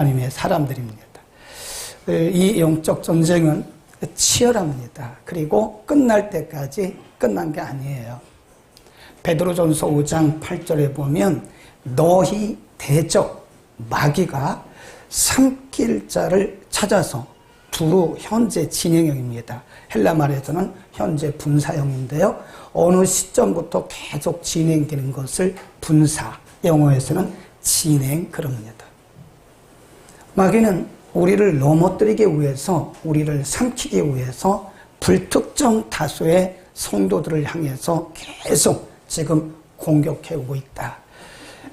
하나님의 사람들입니다. 이 영적 전쟁은 치열합니다. 그리고 끝날 때까지 끝난 게 아니에요. 베드로전서 5장 8절에 보면 너희 대적 마귀가 삼킬 자를 찾아서 두루 현재 진행형입니다. 헬라 말에서는 현재 분사형인데요. 어느 시점부터 계속 진행되는 것을 분사, 영어에서는 진행 그럽니다. 마귀는 우리를 넘어뜨리기 위해서, 우리를 삼키기 위해서 불특정 다수의 성도들을 향해서 계속 지금 공격해오고 있다.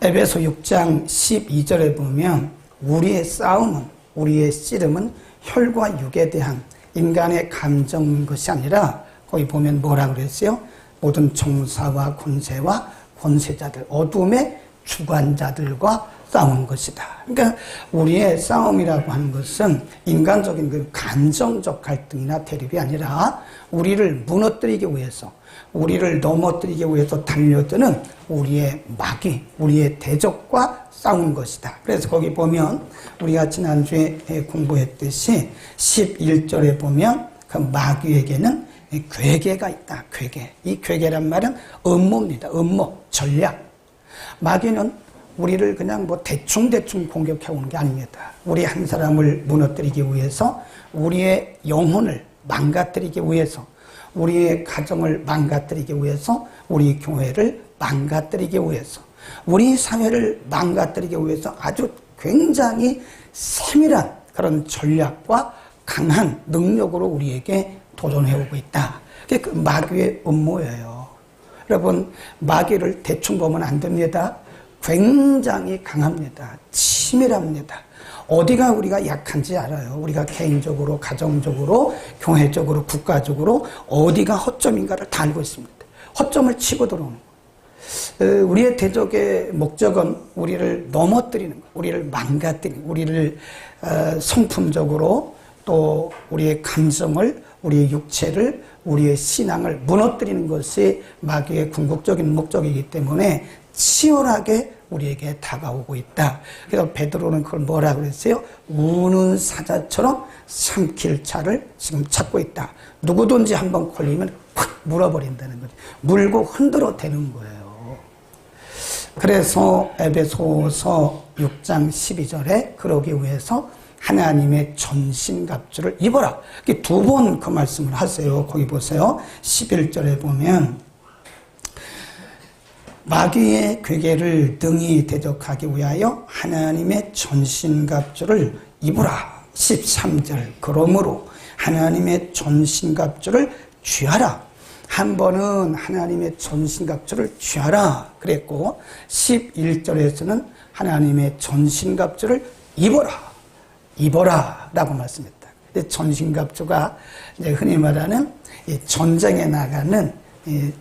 에베소 6장 12절에 보면 우리의 싸움은, 우리의 씨름은 혈과 육에 대한 인간의 감정인 것이 아니라 거기 보면 뭐라 그랬어요? 모든 정사와 권세와 권세자들, 어둠의 주관자들과 싸우는 것이다. 그러니까 우리의 싸움이라고 하는 것은 인간적인 그 감정적 갈등이나 대립이 아니라 우리를 무너뜨리기 위해서, 우리를 넘어뜨리기 위해서 달려드는 우리의 마귀, 우리의 대적과 싸우는 것이다. 그래서 거기 보면 우리가 지난주에 공부했듯이 11절에 보면 그 마귀에게는 괴계가 있다. 괴계. 이 괴계란 말은 음모입니다. 음모, 전략. 마귀는 우리를 그냥 뭐 대충 공격해 오는 게 아닙니다. 우리 한 사람을 무너뜨리기 위해서, 우리의 영혼을 망가뜨리기 위해서, 우리의 가정을 망가뜨리기 위해서, 우리 교회를 망가뜨리기 위해서, 우리 사회를 망가뜨리기 위해서 아주 굉장히 세밀한 그런 전략과 강한 능력으로 우리에게 도전해오고 있다. 그게 그 마귀의 음모예요. 여러분, 마귀를 대충 보면 안 됩니다. 굉장히 강합니다. 치밀합니다. 어디가 우리가 약한지 알아요. 우리가 개인적으로, 가정적으로, 교회적으로, 국가적으로 어디가 허점인가를 다 알고 있습니다. 허점을 치고 들어오는 거예요. 우리의 대적의 목적은 우리를 넘어뜨리는 거, 우리를 망가뜨리는 거, 우리를 성품적으로, 또 우리의 감정을, 우리의 육체를, 우리의 신앙을 무너뜨리는 것이 마귀의 궁극적인 목적이기 때문에 치열하게 우리에게 다가오고 있다. 그래서 베드로는 그걸 뭐라 그랬어요? 우는 사자처럼 삼킬 자를 지금 찾고 있다. 누구든지 한번 걸리면 팍 물어버린다는 거죠. 물고 흔들어 대는 거예요. 그래서 에베소서 6장 12절에 그러기 위해서 하나님의 전신갑주를 입어라. 두 번 그 말씀을 하세요. 거기 보세요. 11절에 보면 마귀의 괴계를 능히 대적하기 위하여 하나님의 전신갑주를 입으라. 13절 그러므로 하나님의 전신갑주를 취하라. 한 번은 하나님의 전신갑주를 취하라 그랬고 11절에서는 하나님의 전신갑주를 입어라 라고 말씀했다. 전신갑주가 이제 흔히 말하는 전쟁에 나가는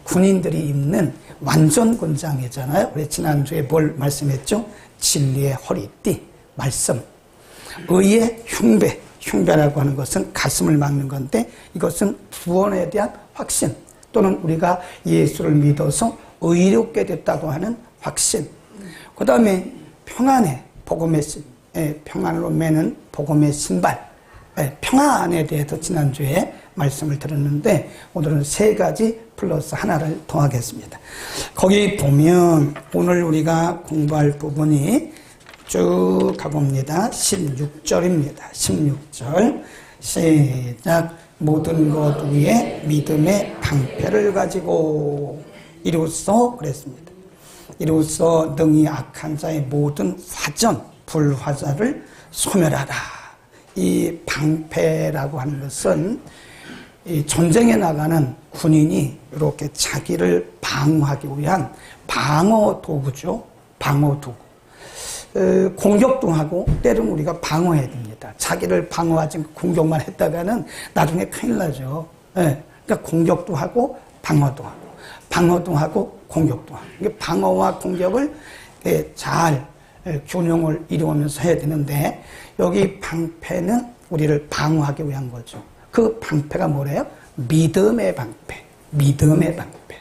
군인들이 입는 완전 군장이잖아요. 우리 지난주에 뭘 말씀했죠? 진리의 허리띠, 말씀. 의의 흉배, 흉배라고 하는 것은 가슴을 막는 건데 이것은 구원에 대한 확신, 또는 우리가 예수를 믿어서 의롭게 됐다고 하는 확신. 그 다음에 평안의 복음의 평안으로 매는 복음의 신발, 평안에 대해서 지난주에 말씀을 드렸는데 오늘은 세 가지 플러스 하나를 더하겠습니다. 거기 보면 오늘 우리가 공부할 부분이 쭉 가봅니다. 16절입니다. 16절 시작. 모든 것 위에 믿음의 방패를 가지고 이로써 그랬습니다. 이로써 능히 악한 자의 모든 화전, 불화자를 소멸하라. 이 방패라고 하는 것은 이 전쟁에 나가는 군인이 이렇게 자기를 방어하기 위한 방어 도구죠. 방어 도구. 공격도 하고 때로는 우리가 방어해야 됩니다. 자기를 방어하지 공격만 했다가는 나중에 큰일 나죠. 그러니까 공격도 하고 방어도 하고 방어도 하고 공격도 하고 방어와 공격을 잘 균형을 이루면서 해야 되는데 여기 방패는 우리를 방어하기 위한 거죠. 그 방패가 뭐래요? 믿음의 방패. 믿음의 방패.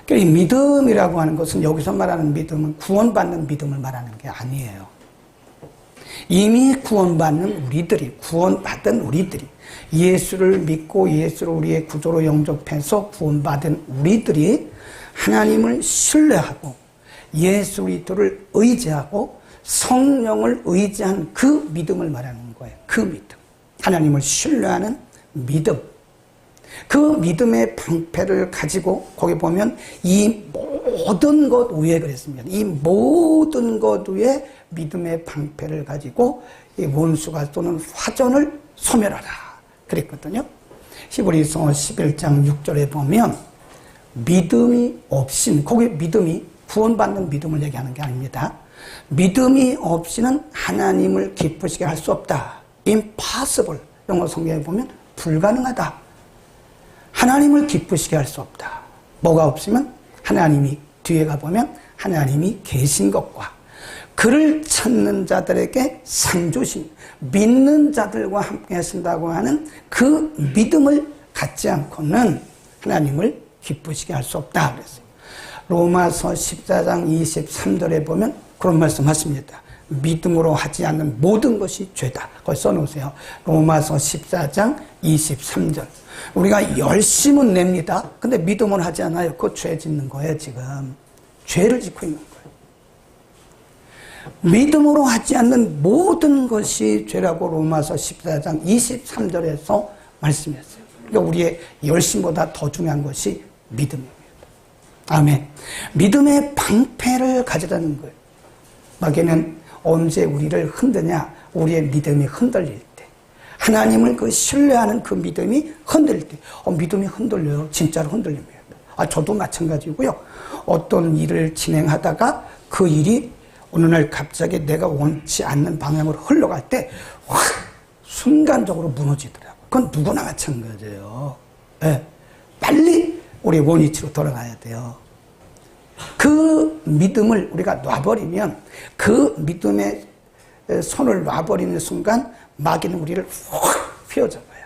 그러니까 이 믿음이라고 하는 것은 여기서 말하는 믿음은 구원받는 믿음을 말하는 게 아니에요. 이미 구원받는 우리들이, 구원받은 우리들이, 예수를 믿고 예수를 우리의 구조로 영접해서 구원받은 우리들이 하나님을 신뢰하고 예수 그리스도를 의지하고 성령을 의지한 그 믿음을 말하는 거예요. 그 믿음. 하나님을 신뢰하는 믿음. 그 믿음의 방패를 가지고 거기 보면 이 모든 것 위에 그랬습니다. 이 모든 것 위에 믿음의 방패를 가지고 이 원수가 쏘는 화전을 소멸하라 그랬거든요. 히브리서 11장 6절에 보면 믿음이 없인, 거기 믿음이 구원받는 믿음을 얘기하는 게 아닙니다. 믿음이 없이는 하나님을 기쁘시게 할 수 없다. impossible. 영어 성경에 보면 불가능하다. 하나님을 기쁘시게 할 수 없다. 뭐가 없으면 하나님이, 뒤에 가보면 하나님이 계신 것과 그를 찾는 자들에게 상 주심, 믿는 자들과 함께 하신다고 하는 그 믿음을 갖지 않고는 하나님을 기쁘시게 할 수 없다 그랬어요. 로마서 14장 23절에 보면 그런 말씀하십니다. 믿음으로 하지 않는 모든 것이 죄다. 그걸 써놓으세요. 로마서 14장 23절. 우리가 열심은 냅니다. 근데 믿음을 하지 않아요. 그거 죄 짓는 거예요, 지금. 죄를 짓고 있는 거예요. 믿음으로 하지 않는 모든 것이 죄라고 로마서 14장 23절에서 말씀했어요. 그러니까 우리의 열심보다 더 중요한 것이 믿음입니다. 아멘. 믿음의 방패를 가지라는 거예요. 마귀는 언제 우리를 흔드냐? 우리의 믿음이 흔들릴 때. 하나님을 그 신뢰하는 그 믿음이 흔들릴 때. 믿음이 흔들려요. 진짜로 흔들립니다. 저도 마찬가지고요. 어떤 일을 진행하다가 그 일이 어느 날 갑자기 내가 원치 않는 방향으로 흘러갈 때 확 순간적으로 무너지더라고요. 그건 누구나 마찬가지예요. 네. 빨리 우리 원위치로 돌아가야 돼요. 그 믿음을 우리가 놔버리면 그 믿음의 손을 놔버리는 순간 마귀는 우리를 확 휘어잡아요.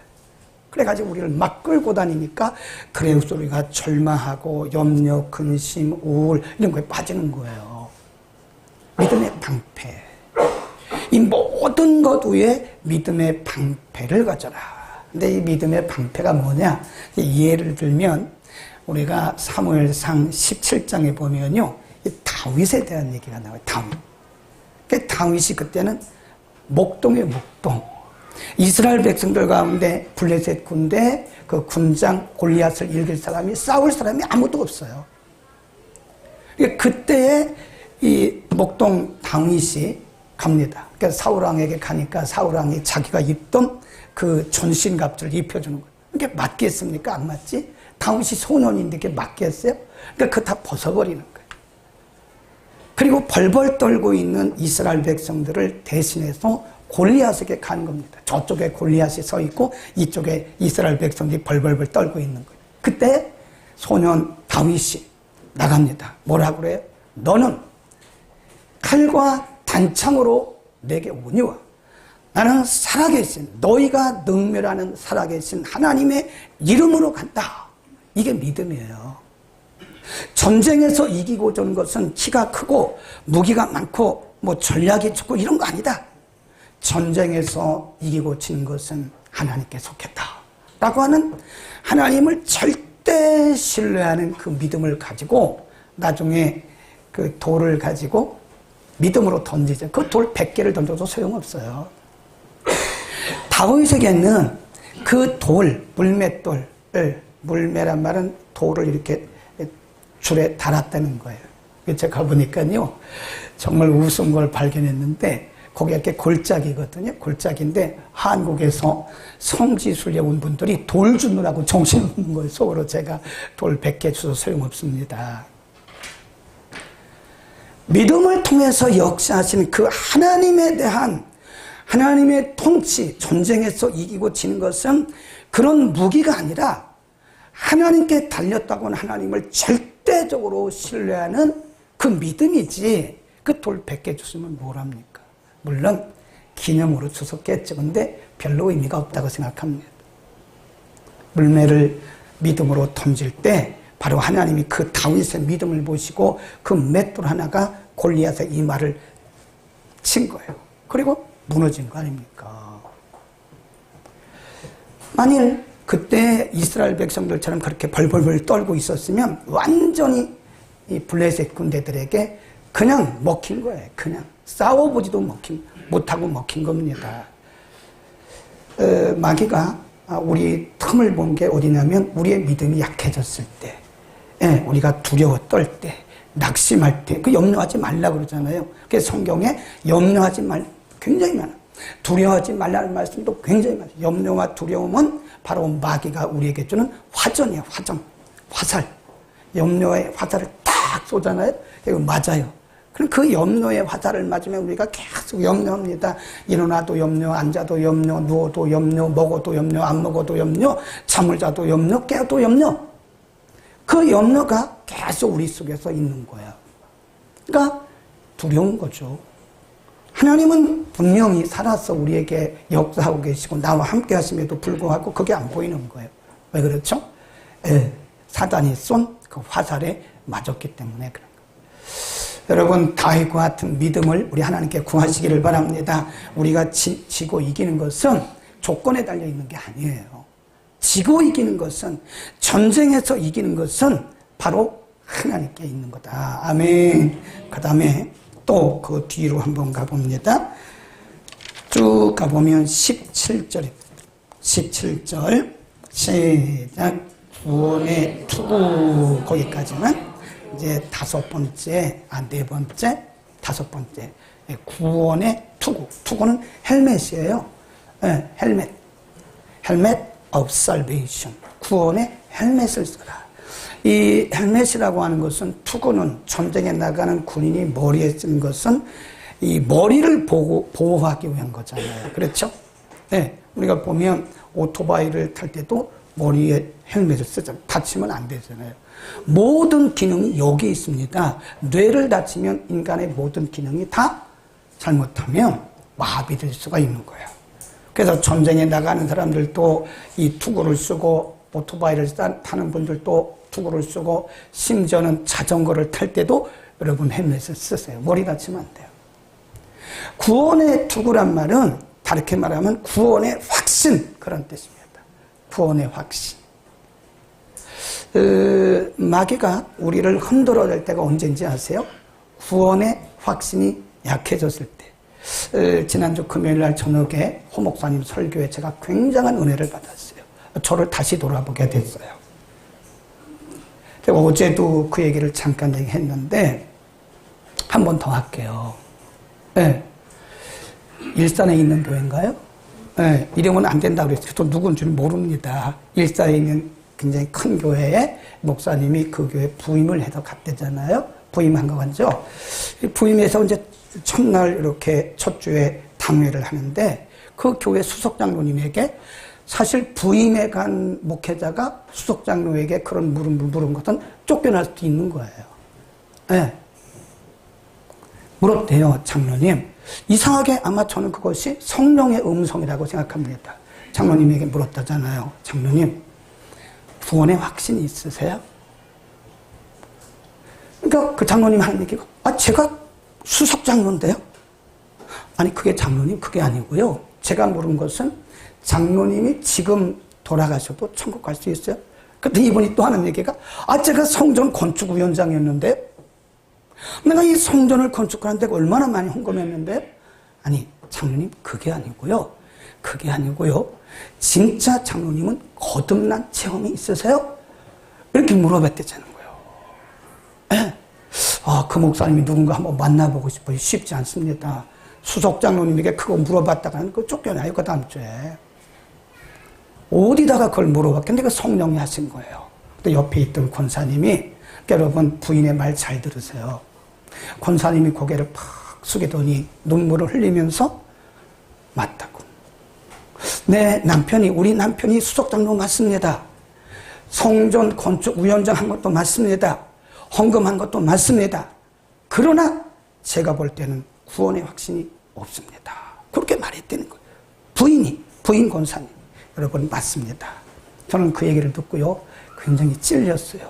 그래가지고 우리를 막 끌고 다니니까 그래서 우리가 절망하고 염려, 근심, 우울 이런 거에 빠지는 거예요. 믿음의 방패. 이 모든 것 위에 믿음의 방패를 가져라. 근데 이 믿음의 방패가 뭐냐? 예를 들면 우리가 사무엘상 17장에 보면요, 이 다윗에 대한 얘기가 나와요. 다윗. 다윗이 그때는 목동이에요, 목동. 이스라엘 백성들 가운데 블레셋 군대 그 군장 골리앗을 이길 사람이, 싸울 사람이 아무도 없어요. 그때에 이 목동 다윗이 갑니다. 그러니까 사울왕에게 가니까 사울왕이 자기가 입던 그 전신갑주를 입혀주는 거예요. 이게 맞겠습니까? 안 맞지? 다윗이 소년인데 이게 맞겠어요? 그러니까 그거 다 벗어버리는 거예요. 그리고 벌벌 떨고 있는 이스라엘 백성들을 대신해서 골리앗에게 가는 겁니다. 저쪽에 골리앗이 서 있고 이쪽에 이스라엘 백성들이 벌벌벌 떨고 있는 거예요. 그때 소년 다윗이 나갑니다. 뭐라고 그래요? 너는 칼과 단창으로 내게 오니와 나는 살아계신, 너희가 능멸하는 살아계신 하나님의 이름으로 간다. 이게 믿음이에요. 전쟁에서 이기고자 하는 것은 키가 크고 무기가 많고 뭐 전략이 좋고 이런 거 아니다. 전쟁에서 이기고 지는 것은 하나님께 속했다 라고 하는 하나님을 절대 신뢰하는 그 믿음을 가지고 나중에 그 돌을 가지고 믿음으로 던지죠. 그 돌 100개를 던져도 소용없어요. 다윗에게는 그 돌, 물맷돌을, 물매란 말은 돌을 이렇게 줄에 달았다는 거예요. 제가 가보니까요, 정말 우스운 걸 발견했는데, 거기 이렇게 골짜기거든요. 골짜기인데, 한국에서 성지순례 온 분들이 돌 주느라고 정신없는 거예요. 속으로 제가 돌 100개 주도 소용없습니다. 믿음을 통해서 역사하신 그 하나님에 대한 하나님의 통치, 전쟁에서 이기고 지는 것은 그런 무기가 아니라 하나님께 달렸다고는 하나님을 절대적으로 신뢰하는 그 믿음이지, 그 돌 100개 주시면 뭘 합니까? 물론 기념으로 주셨겠죠. 근데 별로 의미가 없다고 생각합니다. 물매를 믿음으로 던질 때 바로 하나님이 그 다윗의 믿음을 보시고 그 맷돌 하나가 골리앗의 이마를 친 거예요. 그리고 무너진 거 아닙니까? 만일 그때 이스라엘 백성들처럼 그렇게 벌벌벌 떨고 있었으면 완전히 이 블레셋 군대들에게 그냥 먹힌 거예요. 그냥 싸워보지도 못하고 먹힌 겁니다. 마귀가 우리 틈을 본 게 어디냐면 우리의 믿음이 약해졌을 때, 우리가 두려워 떨 때, 낙심할 때, 그 염려하지 말라 그러잖아요. 그래서 성경에 염려하지 말 굉장히 많아요. 두려워하지 말라는 말씀도 굉장히 많아요. 염려와 두려움은 바로 마귀가 우리에게 주는 화전이에요. 화살. 염려의 화살을 딱 쏘잖아요. 이거 맞아요. 그럼 그 염려의 화살을 맞으면 우리가 계속 염려합니다. 일어나도 염려, 앉아도 염려, 누워도 염려, 먹어도 염려, 안 먹어도 염려, 잠을 자도 염려, 깨도 염려. 그 염려가 계속 우리 속에서 있는 거야. 그러니까 두려운 거죠. 하나님은 분명히 살아서 우리에게 역사하고 계시고 나와 함께 하심에도 불구하고 그게 안 보이는 거예요. 왜 그렇죠? 사단이 쏜 그 화살에 맞았기 때문에 그런 거예요. 여러분, 다윗과 같은 믿음을 우리 하나님께 구하시기를 바랍니다. 우리가 지고 이기는 것은 조건에 달려 있는 게 아니에요. 지고 이기는 것은, 전쟁에서 이기는 것은 바로 하나님께 있는 거다. 아멘. 그 다음에 또 그 뒤로 한번 가봅니다. 쭉 가보면 17절입니다. 17절 시작. 구원의 투구 거기까지는 이제 네 번째, 다섯 번째 구원의 투구. 투구는 헬멧이에요. 헬멧 of salvation. 구원의 헬멧을 써라. 이 헬멧이라고 하는 것은, 투구는 전쟁에 나가는 군인이 머리에 쓴 것은 이 머리를 보호하기 위한 거잖아요. 그렇죠? 우리가 보면 오토바이를 탈 때도 머리에 헬멧을 쓰잖아요. 다치면 안 되잖아요. 모든 기능이 여기 있습니다. 뇌를 다치면 인간의 모든 기능이 다 잘못하면 마비될 수가 있는 거예요. 그래서 전쟁에 나가는 사람들도 이 투구를 쓰고, 오토바이를 타는 분들도 투구를 쓰고, 심지어는 자전거를 탈 때도 여러분 헬멧을 쓰세요. 머리 다치면 안 돼요. 구원의 투구란 말은 다르게 말하면 구원의 확신, 그런 뜻입니다. 구원의 확신. 마귀가 우리를 흔들어낼 때가 언제인지 아세요? 구원의 확신이 약해졌을 때. 지난주 금요일날 저녁에 호 목사님 설교에 제가 굉장한 은혜를 받았어요. 저를 다시 돌아보게 됐어요. 어제도 그 얘기를 잠깐 얘기했는데 한 번 더 할게요. 일산에 있는 교회인가요? 이러면 안 된다고 그랬어요. 또 누군지는 모릅니다. 일산에 있는 굉장히 큰 교회에 목사님이 그 교회 부임을 해서 갔대잖아요. 부임한 거 같죠? 부임해서 이제 첫날 이렇게 첫 주에 당회를 하는데, 그 교회 수석장로님에게 사실 부임에 간 목회자가 수석장로에게 그런 물은 것은 쫓겨날 수도 있는 거예요. 물었대요, 장로님. 이상하게 아마 저는 그것이 성령의 음성이라고 생각합니다. 장로님에게 물었다잖아요. 장로님, 구원의 확신이 있으세요? 그러니까 그 장로님 하는 얘기가, 제가 수석장로인데요? 아니, 그게 장로님, 그게 아니고요. 제가 물은 것은 장로님이 지금 돌아가셔도 천국 갈 수 있어요? 그때 이분이 또 하는 얘기가, 제가 성전 건축위원장이었는데, 내가 이 성전을 건축하는 데가 얼마나 많이 헌금했는데, 아니, 장로님, 그게 아니고요. 진짜 장로님은 거듭난 체험이 있으세요? 이렇게 물어봤대잖아요. 그 목사님이 누군가 한번 만나보고 싶어요. 쉽지 않습니다. 수석 장로님에게 그거 물어봤다가는 그거 쫓겨나요, 그 다음 주에. 어디다가 그걸 물어봤겠는데 그 성령이 하신 거예요. 또 옆에 있던 권사님이, 여러분 부인의 말 잘 들으세요. 권사님이 고개를 팍 숙이더니 눈물을 흘리면서, 맞다고. 우리 남편이 수석장로 맞습니다. 성전 건축 위원장 한 것도 맞습니다. 헌금한 것도 맞습니다. 그러나 제가 볼 때는 구원의 확신이 없습니다. 그렇게 말했다는 거예요. 부인 권사님. 여러분, 맞습니다. 저는 그 얘기를 듣고요, 굉장히 찔렸어요.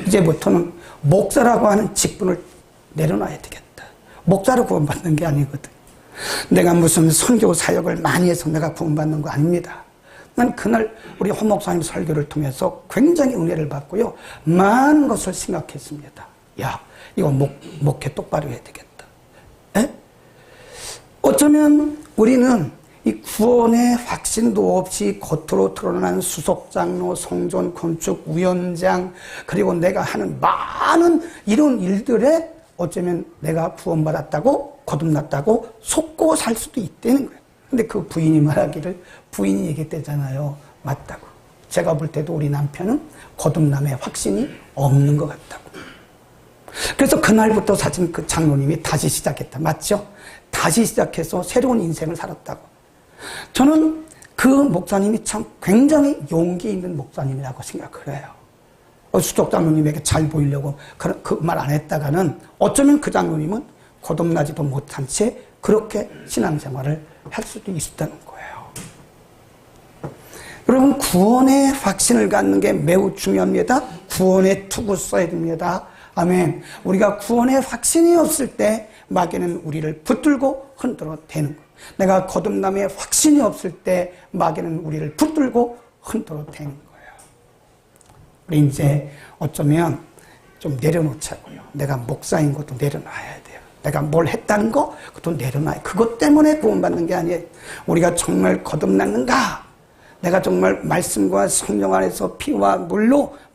이제부터는 목사라고 하는 직분을 내려놔야 되겠다. 목사로 구원받는 게 아니거든. 내가 무슨 선교 사역을 많이 해서 내가 구원받는 거 아닙니다. 난 그날 우리 홍 목사님 설교를 통해서 굉장히 은혜를 받고요. 많은 것을 생각했습니다. 야, 이거 목회 똑바로 해야 되겠다. 에? 어쩌면 우리는 이 구원의 확신도 없이 겉으로 드러난 수석장로, 성전 건축, 우연장, 그리고 내가 하는 많은 이런 일들에 어쩌면 내가 구원받았다고, 거듭났다고 속고 살 수도 있다는 거예요. 근데 그 부인이 말하기를, 부인이 얘기했대잖아요. 맞다고. 제가 볼 때도 우리 남편은 거듭남의 확신이 없는 것 같다고. 그래서 그날부터 사실 그 장로님이 다시 시작했다. 맞죠? 다시 시작해서 새로운 인생을 살았다고. 저는 그 목사님이 참 굉장히 용기 있는 목사님이라고 생각을 해요. 수석 장로님에게 잘 보이려고 그 말 안 했다가는 어쩌면 그 장로님은 거듭나지도 못한 채 그렇게 신앙생활을 할 수도 있었다는 거예요. 여러분, 구원의 확신을 갖는 게 매우 중요합니다. 구원의 투구 써야 됩니다. 아멘. 우리가 구원의 확신이 없을 때 마귀는 우리를 붙들고 흔들어 대는 거예요. 내가 거듭남의 확신이 없을 때 마귀는 우리를 붙들고 흔들어 대는 거예요. 우리 이제 어쩌면 좀 내려놓자고요. 내가 목사인 것도 내려놔야 돼요. 내가 뭘 했다는 거 그것도 내려놔요. 그것 때문에 구원받는 게 아니에요. 우리가 정말 거듭났는가? 내가 정말 말씀과 성령 안에서 피와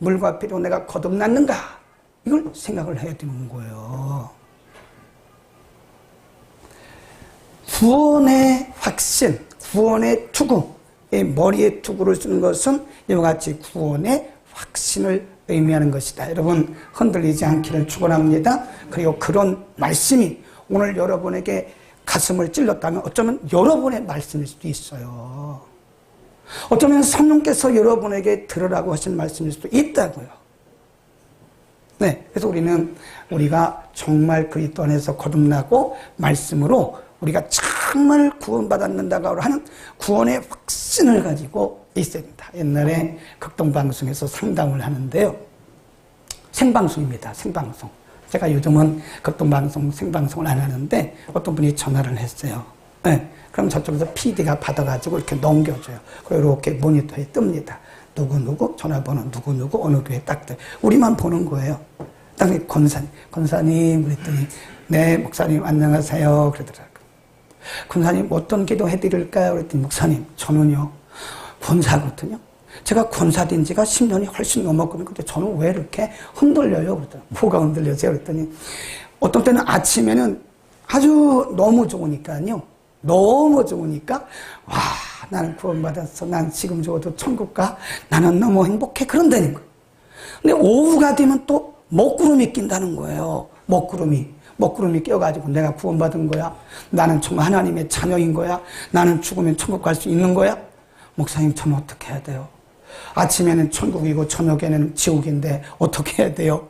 물과 피로 내가 거듭났는가? 이걸 생각을 해야 되는 거예요. 구원의 확신, 구원의 투구, 이 머리에 투구를 쓰는 것은 이와 같이 구원의 확신을 의미하는 것이다. 여러분, 흔들리지 않기를 축원합니다. 그리고 그런 말씀이 오늘 여러분에게 가슴을 찔렀다면 어쩌면 여러분의 말씀일 수도 있어요. 어쩌면 성령께서 여러분에게 들으라고 하신 말씀일 수도 있다고요. 네, 그래서 우리가 정말 그리스도 안에서 거듭나고 말씀으로 우리가 정말 구원받았는다고 하는 구원의 확신을 가지고 있어야 된다. 옛날에 극동방송에서 상담을 하는데요. 생방송입니다. 생방송. 제가 요즘은 극동방송 생방송을 안 하는데 어떤 분이 전화를 했어요. 네, 그럼 저쪽에서 PD가 받아가지고 이렇게 넘겨줘요. 그리고 이렇게 모니터에 뜹니다. 누구누구 전화번호 누구누구 어느 교회 딱 돼. 우리만 보는 거예요. 딱 권사님 그랬더니 네 목사님 안녕하세요 그러더라고요. 권사님 어떤 기도 해드릴까요? 그랬더니 목사님 저는요 권사거든요. 제가 권사된 지가 10년이 훨씬 넘었거든요. 근데 저는 왜 이렇게 흔들려요? 그랬더니 뭐가 흔들려요? 그랬더니 어떤 때는 아침에는 아주 너무 좋으니까요. 너무 좋으니까 와 나는 구원받았어. 난 지금 죽어도 천국 가. 나는 너무 행복해. 그런다는 거예요. 근데 오후가 되면 또 먹구름이 낀다는 거예요. 먹구름이 껴가지고 내가 구원받은 거야. 나는 정말 하나님의 자녀인 거야. 나는 죽으면 천국 갈 수 있는 거야. 목사님 저는 어떻게 해야 돼요? 아침에는 천국이고 저녁에는 지옥인데 어떻게 해야 돼요?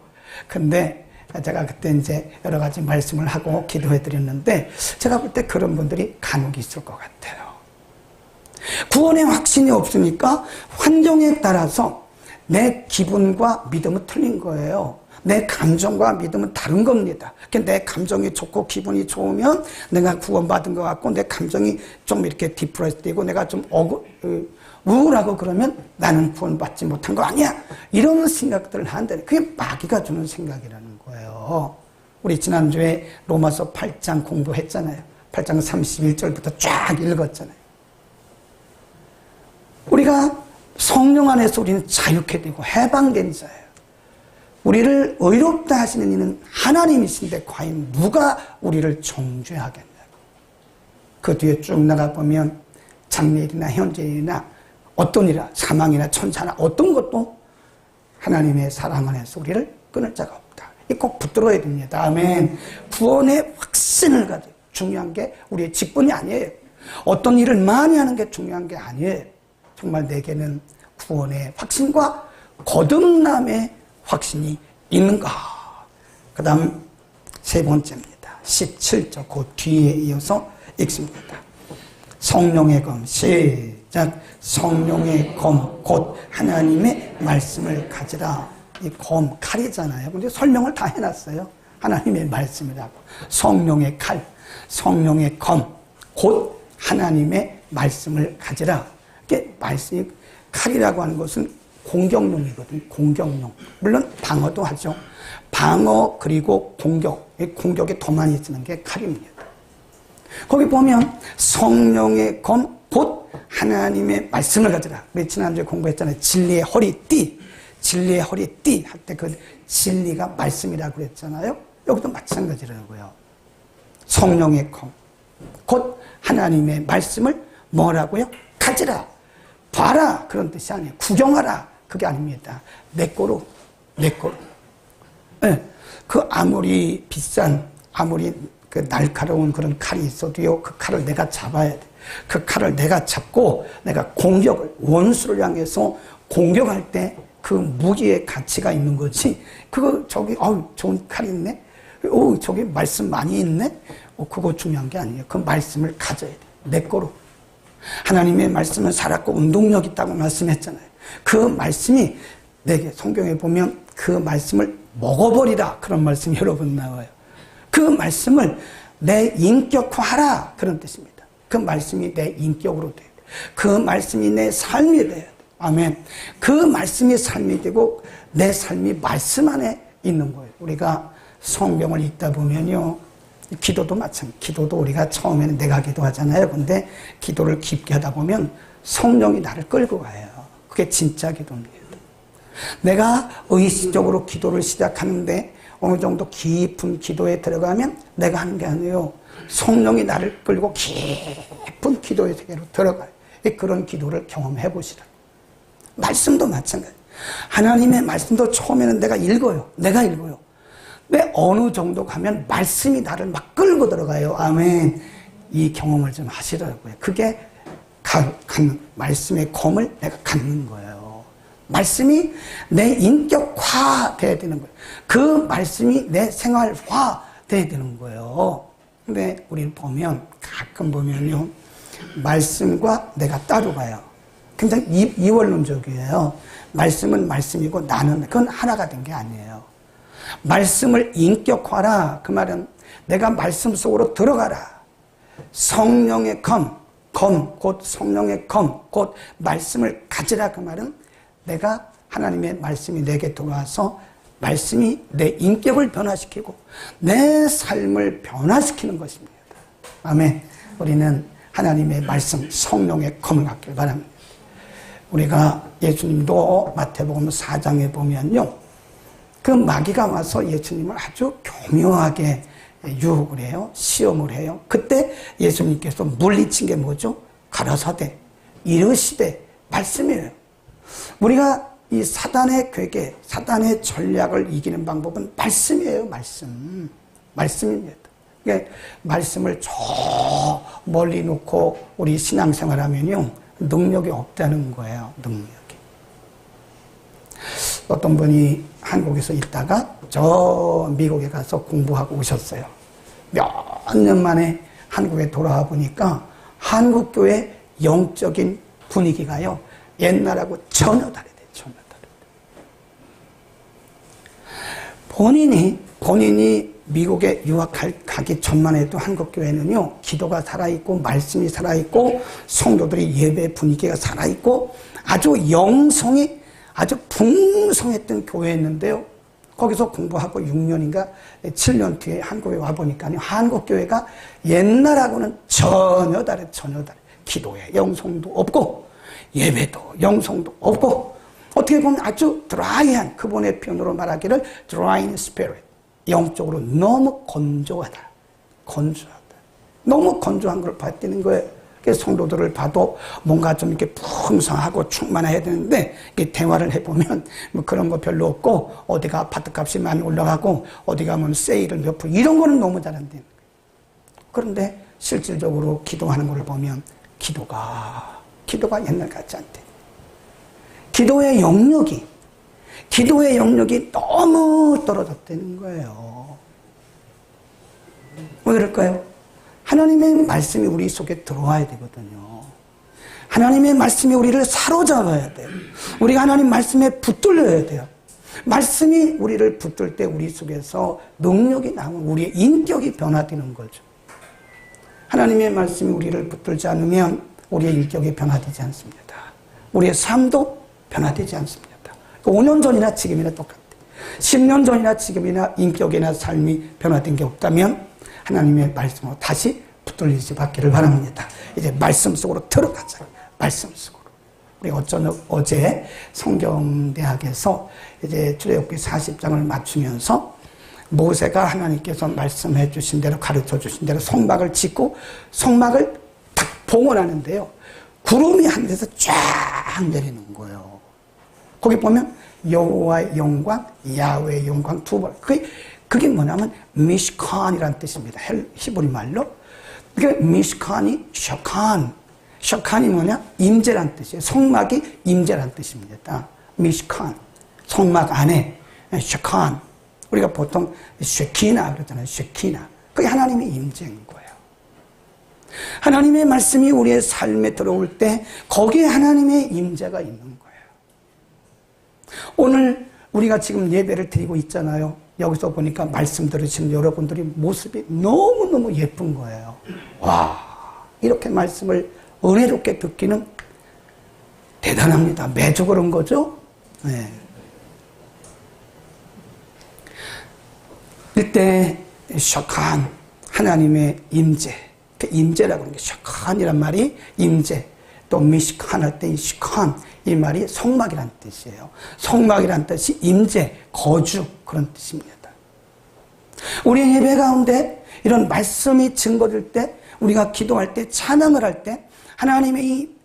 근데 제가 그때 이제 여러 가지 말씀을 하고 기도해 드렸는데 제가 볼 때 그런 분들이 간혹 있을 것 같아요. 구원의 확신이 없으니까 환경에 따라서 내 기분과 믿음은 틀린 거예요. 내 감정과 믿음은 다른 겁니다. 내 감정이 좋고 기분이 좋으면 내가 구원받은 것 같고 내 감정이 좀 이렇게 디프레스 되고 내가 좀 우울하고 그러면 나는 구원받지 못한 거 아니야. 이런 생각들을 하는데 그게 마귀가 주는 생각이라는 거예요. 우리 지난주에 로마서 8장 공부했잖아요. 8장 31절부터 쫙 읽었잖아요. 우리가 성령 안에서 우리는 자유케 되고 해방된 자예요. 우리를 의롭다 하시는 이는 하나님이신데 과연 누가 우리를 정죄하겠냐고. 그 뒤에 쭉 나가보면 장래일이나 현재일이나 어떤 일이나 사망이나 천사나 어떤 것도 하나님의 사랑 안에서 우리를 끊을 자가 없다. 이 꼭 붙들어야 됩니다. 아멘. 구원의 확신을 가지고 중요한 게 우리의 직분이 아니에요. 어떤 일을 많이 하는 게 중요한 게 아니에요. 정말 내게는 구원의 확신과 거듭남의 확신이 있는가. 그 다음 세 번째입니다. 17절 그 뒤에 이어서 읽습니다. 성령의 검 시작. 성령의 검 곧 하나님의 말씀을 가지라. 이 검 칼이잖아요. 근데 설명을 다 해놨어요. 하나님의 말씀이라고. 성령의 칼, 성령의 검. 곧 하나님의 말씀을 가지라. 이게 말씀이, 칼이라고 하는 것은 공격용이거든요. 공격용. 물론 방어도 하죠. 방어 그리고 공격. 공격에 더 많이 쓰는 게 칼입니다. 거기 보면 성령의 검 곧 하나님의 말씀을 가지라. 우리 지난주에 공부했잖아요. 진리의 허리띠. 진리의 허리띠 할 때 그 진리가 말씀이라고 그랬잖아요. 여기도 마찬가지라고요. 성령의 검 곧 하나님의 말씀을 뭐라고요? 가지라. 봐라. 그런 뜻이 아니에요. 구경하라. 그게 아닙니다. 내 거로. 내 거로. 네. 그 아무리 비싼, 아무리 그 날카로운 그런 칼이 있어도요, 그 칼을 내가 잡아야 돼. 그 칼을 내가 잡고 내가 공격을, 원수를 향해서 공격할 때 그 무기의 가치가 있는 거지. 그거 저기 좋은 칼이 있네. 저기 말씀 많이 있네. 그거 중요한 게 아니에요. 그 말씀을 가져야 돼. 내 거로. 하나님의 말씀은 살았고 운동력 있다고 말씀했잖아요. 그 말씀이 내게 성경에 보면 그 말씀을 먹어버리라. 그런 말씀이 여러 번 나와요. 그 말씀을 내 인격화하라. 그런 뜻입니다. 그 말씀이 내 인격으로 돼요. 그 말씀이 내 삶이 돼야 돼. 아멘. 그 말씀이 삶이 되고 내 삶이 말씀 안에 있는 거예요. 우리가 성경을 읽다 보면요. 기도도 마찬가지. 기도도 우리가 처음에는 내가 기도하잖아요. 근데 기도를 깊게 하다 보면 성령이 나를 끌고 가요. 그게 진짜 기도입니다. 내가 의식적으로 기도를 시작하는데 어느 정도 깊은 기도에 들어가면 내가 하는 게 아니에요. 성령이 나를 끌고 깊은 기도의 세계로 들어가요. 그런 기도를 경험해 보시라. 말씀도 마찬가지. 하나님의 말씀도 처음에는 내가 읽어요. 내가 읽어요. 근데 어느 정도 가면 말씀이 나를 막 끌고 들어가요. 아멘. 이 경험을 좀 하시더라고요. 그게 말씀의 검을 내가 갖는 거예요. 말씀이 내 인격화 돼야 되는 거예요. 그 말씀이 내 생활화 돼야 되는 거예요. 근데 우리는 가끔 보면요. 말씀과 내가 따로 가요. 굉장히 이원론적이에요. 말씀은 말씀이고 나는 그건 하나가 된 게 아니에요. 말씀을 인격화라. 그 말은 내가 말씀 속으로 들어가라. 성령의 검, 곧 성령의 검, 곧 말씀을 가지라. 그 말은 내가 하나님의 말씀이 내게 들어와서 말씀이 내 인격을 변화시키고 내 삶을 변화시키는 것입니다. 아멘. 우리는 하나님의 말씀, 성령의 검을 갖길 바랍니다. 우리가 예수님도 마태복음 4장에 보면요. 그 마귀가 와서 예수님을 아주 교묘하게 유혹을 해요. 시험을 해요. 그때 예수님께서 물리친 게 뭐죠? 가라사대, 이르시되, 말씀이에요. 우리가 이 사단의 괴계, 사단의 전략을 이기는 방법은 말씀이에요. 말씀입니다. 그러니까 말씀을 저 멀리 놓고 우리 신앙생활 하면요. 능력이 없다는 거예요. 능력이. 어떤 분이 한국에서 있다가 저 미국에 가서 공부하고 오셨어요. 몇 년 만에 한국에 돌아와 보니까 한국교회 영적인 분위기가요. 옛날하고 전혀 다르대요. 전혀 다르대요. 본인이 미국에 유학가기 전만 해도 한국교회는요, 기도가 살아있고, 말씀이 살아있고, 성도들이 예배 분위기가 살아있고, 아주 영성이 아주 풍성했던 교회였는데요. 거기서 공부하고 6년인가 7년 뒤에 한국에 와보니까요, 한국교회가 옛날하고는 전혀 다르. 기도에 영성도 없고, 예배도 영성도 없고, 어떻게 보면 아주 드라이한, 그분의 표현으로 말하기를 dry in spirit. 영적으로 너무 건조하다. 너무 건조한 걸 봤다는 거예요. 그래서 성도들을 봐도 뭔가 좀 이렇게 풍성하고 충만해야 되는데, 이렇게 대화를 해보면 뭐 그런 거 별로 없고, 어디가 아파트 값이 많이 올라가고, 어디 가면 세일을 몇 프로, 이런 거는 너무 잘한대요. 그런데 실질적으로 기도하는 걸 보면, 기도가 옛날 같지 않대. 기도의 영역이 너무 떨어졌다는 거예요. 왜 그럴까요? 하나님의 말씀이 우리 속에 들어와야 되거든요. 하나님의 말씀이 우리를 사로잡아야 돼요. 우리가 하나님 말씀에 붙들려야 돼요. 말씀이 우리를 붙들 때 우리 속에서 능력이 나오면 우리의 인격이 변화되는 거죠. 하나님의 말씀이 우리를 붙들지 않으면 우리의 인격이 변화되지 않습니다. 우리의 삶도 변화되지 않습니다. 5년 전이나 지금이나 똑같아요. 10년 전이나 지금이나 인격이나 삶이 변화된 게 없다면 하나님의 말씀으로 다시 붙들리지 받기를 바랍니다. 이제 말씀 속으로 들어가자. 말씀 속으로. 우리 어제 성경대학에서 이제 출애굽기 40장을 맞추면서 모세가 하나님께서 말씀해 주신 대로 가르쳐 주신 대로 성막을 짓고 성막을 딱 봉헌하는데요. 구름이 하늘에서 쫙 내리는 거예요. 거기 보면 여호와의 영광, 야훼의 영광 두 번. 그게 뭐냐면 미시칸이라는 뜻입니다. 히브리 말로. 그게 미시칸이 샤칸. 샤칸이 뭐냐? 임재란 뜻이에요. 성막이 임재란 뜻입니다. 미시칸. 성막 안에 샤칸. 우리가 보통 쉐키나 그러잖아요. 쉐키나. 그게 하나님의 임재인 거예요. 하나님의 말씀이 우리의 삶에 들어올 때 거기에 하나님의 임재가 있는 거예요. 오늘 우리가 지금 예배를 드리고 있잖아요. 여기서 보니까 말씀 들으시는 여러분들이 모습이 너무너무 예쁜 거예요. 와, 이렇게 말씀을 은혜롭게 듣기는 대단합니다. 매주 그런 거죠? 네. 이때 샤칸, 하나님의 임재, 그 임재라고 하는 게 샤칸이란 말이 임재, 또 미시칸 할 때 이 시칸, 이 말이 성막이라는 뜻이에요. 성막이라는 뜻이 임재, 거주 그런 뜻입니다. 우리의 예배 가운데 이런 말씀이 증거될 때, 우리가 기도할 때, 찬양을 할 때 하나님의 이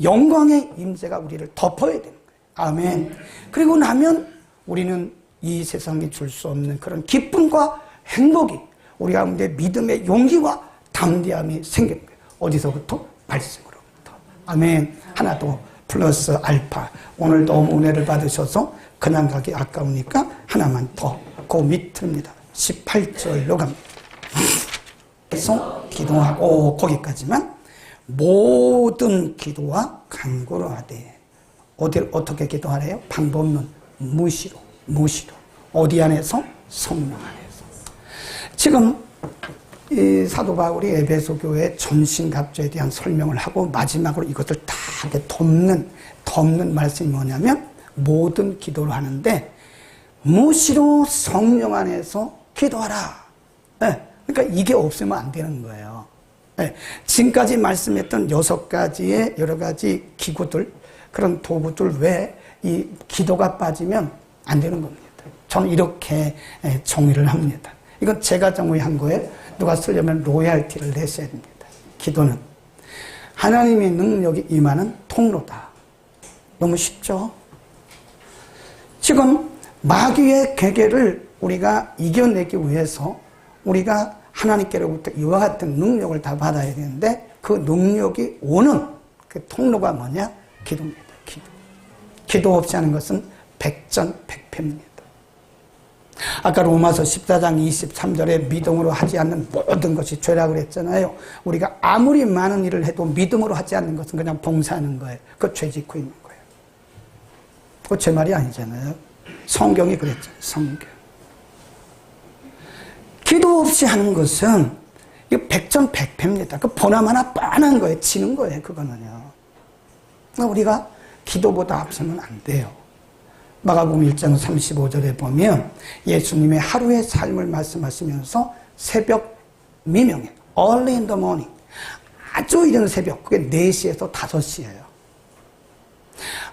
영광의 임재가 우리를 덮어야 되는 거예요. 아멘. 그리고 나면 우리는 이 세상이 줄 수 없는 그런 기쁨과 행복이 우리 가운데 믿음의 용기와 담대함이 생기는 거예요. 어디서부터? 말씀으로부터. 아멘. 하나 더 플러스 알파. 오늘 너무 은혜를 받으셔서 그냥 가기 아까우니까 하나만 더. 그 밑입니다. 18절로 갑니다. 그래서 기도하고 거기까지만 모든 기도와 간구로 하되. 어떻게 기도하래요? 방법론 무시로. 어디 안에서? 성령 안에서. 지금 이 사도 바울이 에베소 교회 전신갑주에 대한 설명을 하고 마지막으로 이것을 다 덮는 말씀이 뭐냐면 모든 기도를 하는데 무시로 성령 안에서 기도하라. 네. 그러니까 이게 없으면 안 되는 거예요. 네. 지금까지 말씀했던 6가지의 여러 가지 기구들, 그런 도구들 외에 이 기도가 빠지면 안 되는 겁니다. 저는 이렇게 정의를 합니다. 이건 제가 정의한 거예요. 누가 쓰려면 로얄티를 내셔야 됩니다. 기도는 하나님의 능력이 임하는 통로다. 너무 쉽죠? 지금 마귀의 괴계를 우리가 이겨내기 위해서 우리가 하나님께로부터 이와 같은 능력을 다 받아야 되는데 그 능력이 오는 그 통로가 뭐냐? 기도입니다. 기도 없이 하는 것은 백전백패입니다. 아까 로마서 14장 23절에 믿음으로 하지 않는 모든 것이 죄라고 그랬잖아요. 우리가 아무리 많은 일을 해도 믿음으로 하지 않는 것은 그냥 봉사하는 거예요. 그거 죄 짓고 있는 거예요. 그거 제 말이 아니잖아요. 성경이 그랬잖아요. 성경. 기도 없이 하는 것은 이거 백전백패입니다. 그 보남 하나 뻔한 거예요. 지는 거예요. 그거는요. 우리가 기도보다 앞서면 안 돼요. 마가복음 1장 35절에 보면 예수님의 하루의 삶을 말씀하시면서 새벽 미명에 early in the morning, 아주 이른 새벽, 그게 4시에서 5시예요.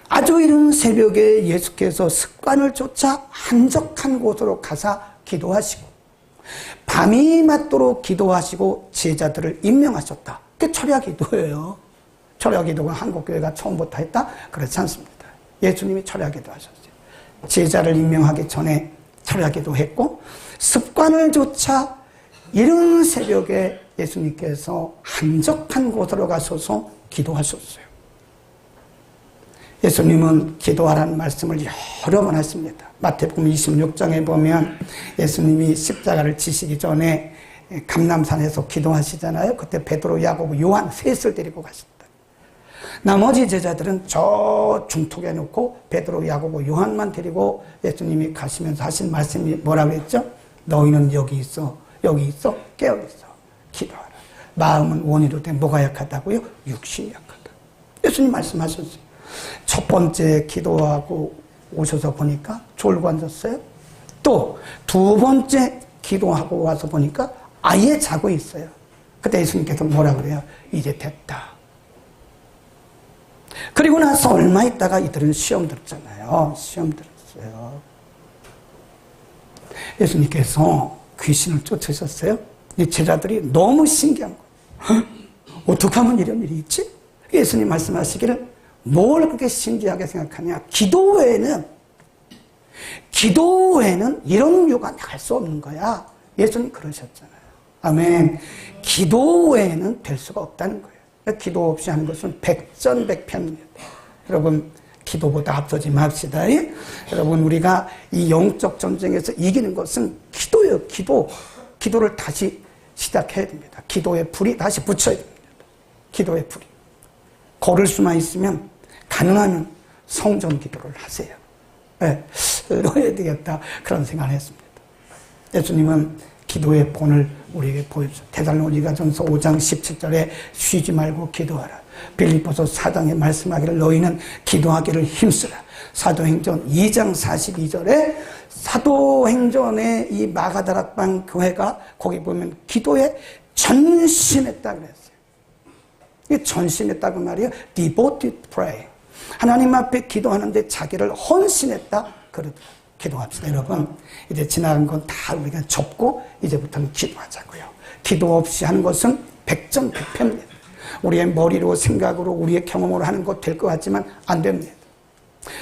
아주 이른 새벽에 예수께서 습관을 쫓아 한적한 곳으로 가사 기도하시고 밤이 맞도록 기도하시고 제자들을 임명하셨다. 그게 철야 기도예요. 철야 기도가 한국교회가 처음부터 했다? 그렇지 않습니다. 예수님이 철야 기도 하셨어요. 제자를 임명하기 전에 철야 기도 했고 습관을 쫓아 이른 새벽에 예수님께서 한적한 곳으로 가셔서 기도하셨어요. 예수님은 기도하라는 말씀을 여러 번 하십니다. 마태복음 26장에 보면 예수님이 십자가를 지시기 전에 감람산에서 기도하시잖아요. 그때 베드로, 야고보, 요한 셋을 데리고 가셨다. 나머지 제자들은 저 중턱에 놓고 베드로, 야고보, 요한만 데리고 예수님이 가시면서 하신 말씀이 뭐라고 했죠? 너희는 여기 있어, 깨어 있어, 기도하라. 마음은 원이로 돼 뭐가 약하다고요? 육신이 약하다. 예수님 말씀하셨어요. 첫 번째 기도하고 오셔서 보니까 졸고 앉았어요. 또 두 번째 기도하고 와서 보니까 아예 자고 있어요. 그때 예수님께서 뭐라 그래요? 이제 됐다. 그리고 나서 얼마 있다가 이들은 시험 들었잖아요. 시험 들었어요. 예수님께서 귀신을 쫓으셨어요. 이 제자들이 너무 신기한 거예요. 어떻게 하면 이런 일이 있지? 예수님 말씀하시기를 뭘 그렇게 신기하게 생각하냐. 기도 외에는 이런 유가 할 수 없는 거야. 예수님 그러셨잖아요. 아멘. 기도 외에는 될 수가 없다는 거예요. 기도 없이 하는 것은 백전백패입니다. 여러분 기도보다 앞서지 맙시다. 여러분 우리가 이 영적 전쟁에서 이기는 것은 기도예요. 기도를 다시 시작해야 됩니다. 기도의 불이 다시 붙여야 됩니다. 기도의 불이. 걸을 수만 있으면 가능하면 성전 기도를 하세요. 네, 넣어야 되겠다 그런 생각을 했습니다. 예수님은 기도의 본을 우리에게 보여주셨어요. 데살로니가전서 5장 17절에 쉬지 말고 기도하라. 빌립보서 4장에 말씀하기를 너희는 기도하기를 힘쓰라. 사도행전 2장 42절에 사도행전의 이 마가다락방 교회가 거기 보면 기도에 전심했다 그랬어요. 이게 전심했다고 말이에요. Devoted prayer. 하나님 앞에 기도하는데 자기를 헌신했다 그러더라고요. 기도합시다. 여러분 이제 지나간 건 다 우리가 접고 이제부터는 기도하자고요. 기도 없이 하는 것은 백전백패입니다. 우리의 머리로 생각으로 우리의 경험으로 하는 것 될 것 같지만 안 됩니다.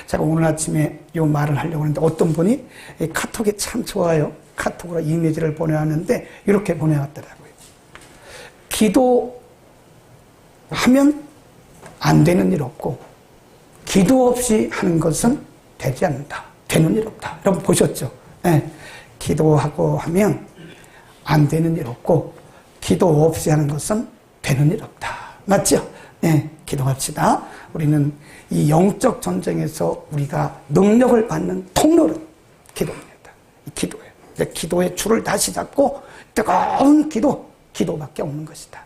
제가 오늘 아침에 이 말을 하려고 했는데 어떤 분이 카톡이 참 좋아요. 카톡으로 이미지를 보내왔는데 이렇게 보내왔더라고요. 기도하면 안 되는 일 없고 기도 없이 하는 것은 되지 않는다. 되는 일 없다. 여러분 보셨죠? 네. 기도하고 하면 안 되는 일 없고 기도 없이 하는 것은 되는 일 없다. 맞죠? 네. 기도합시다. 우리는 이 영적 전쟁에서 우리가 능력을 받는 통로는 기도입니다. 기도예요. 기도의 줄을 다시 잡고 뜨거운 기도밖에 없는 것이다.